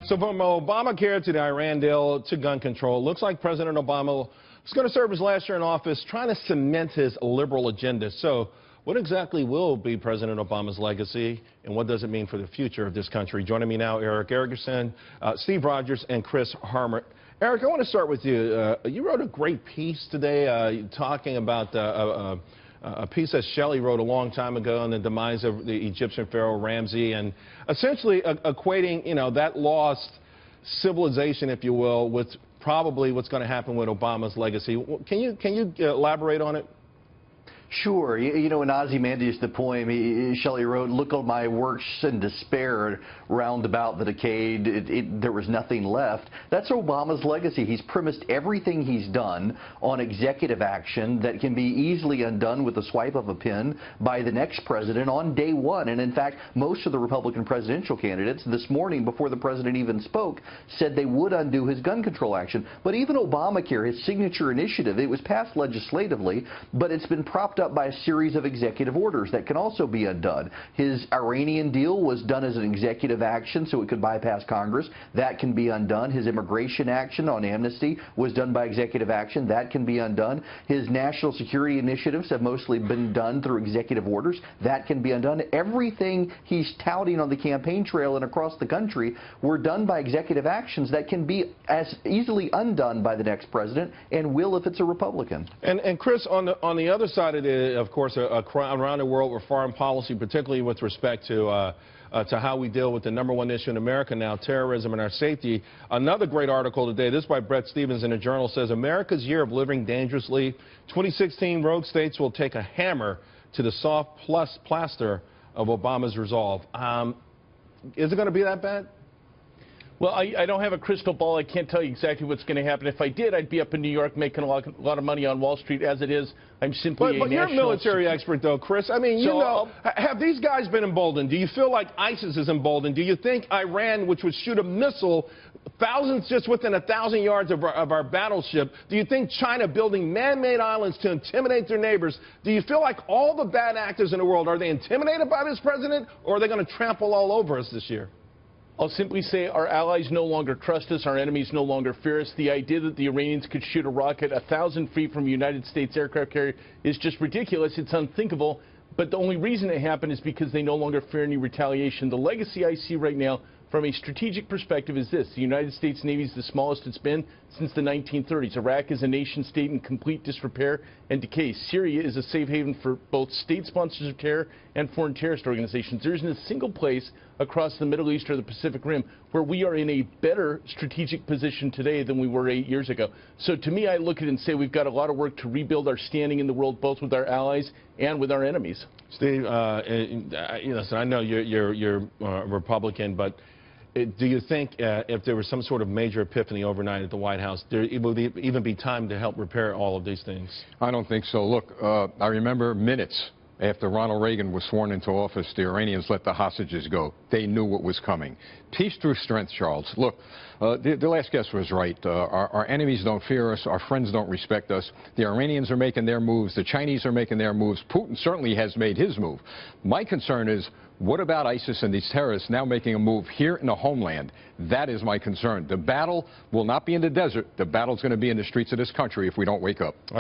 So from Obamacare to the Iran deal to gun control, it looks like President Obama is going to serve his last year in office trying to cement his liberal agenda. So what exactly will be President Obama's legacy, and what does it mean for the future of this country? Joining me now, Erickson, Steve Rogers, and Chris Harmer. Eric, I want to start with you. You wrote a great piece today talking about a piece that Shelley wrote a long time ago on the demise of the Egyptian pharaoh Ramses, and essentially equating, that lost civilization, if you will, with probably what's going to happen with Obama's legacy. Can you elaborate on it? Sure. In Ozymandias, the poem, Shelley wrote, "Look on my works and despair, round about the decayed, there was nothing left." That's Obama's legacy. He's premised everything he's done on executive action that can be easily undone with a swipe of a pen by the next president on day one. And in fact, most of the Republican presidential candidates this morning, before the president even spoke, said they would undo his gun control action. But even Obamacare, his signature initiative, it was passed legislatively, but it's been propped up by a series of executive orders that can also be undone. His Iranian deal was done as an executive action so it could bypass Congress. That can be undone. His immigration action on amnesty was done by executive action. That can be undone. His national security initiatives have mostly been done through executive orders. That can be undone. Everything he's touting on the campaign trail and across the country were done by executive actions that can be as easily undone by the next president, and will if it's a Republican. And Chris, on the other side of course, around the world with foreign policy, particularly with respect to how we deal with the #1 issue in America now, terrorism and our safety. Another great article today, this by Brett Stevens in the Journal, says America's year of living dangerously. 2016 rogue states will take a hammer to the soft plaster of Obama's resolve. Is it going to be that bad? Well, I don't have a crystal ball. I can't tell you exactly what's going to happen. If I did, I'd be up in New York making a lot of money on Wall Street. As it is, I'm simply a But you're a military expert, though, Chris. I mean, have these guys been emboldened? Do you feel like ISIS is emboldened? Do you think Iran, which would shoot a missile thousands just within 1,000 yards of our battleship, do you think China building man-made islands to intimidate their neighbors, do you feel like all the bad actors in the world, are they intimidated by this president, or are they going to trample all over us this year? I'll simply say our allies no longer trust us, our enemies no longer fear us. The idea that the Iranians could shoot a rocket 1,000 feet from a United States aircraft carrier is just ridiculous. It's unthinkable. But the only reason it happened is because they no longer fear any retaliation. The legacy I see right now from a strategic perspective is this: the United States Navy is the smallest it's been since the 1930s. Iraq is a nation state in complete disrepair and decay. Syria is a safe haven for both state sponsors of terror and foreign terrorist organizations. There isn't a single place across the Middle East or the Pacific Rim where we are in a better strategic position today than we were 8 years ago. So to me, I look at it and say we've got a lot of work to rebuild our standing in the world, both with our allies and with our enemies. Steve, listen, I know you're a Republican, but do you think if there was some sort of major epiphany overnight at the White House, it would even be time to help repair all of these things? I don't think so. Look, I remember minutes after Ronald Reagan was sworn into office, the Iranians let the hostages go. They knew what was coming. Peace through strength, Charles. Look, the last guest was right. Our enemies don't fear us. Our friends don't respect us. The Iranians are making their moves. The Chinese are making their moves. Putin certainly has made his move. My concern is, what about ISIS and these terrorists now making a move here in the homeland? That is my concern. The battle will not be in the desert. The battle's going to be in the streets of this country if we don't wake up.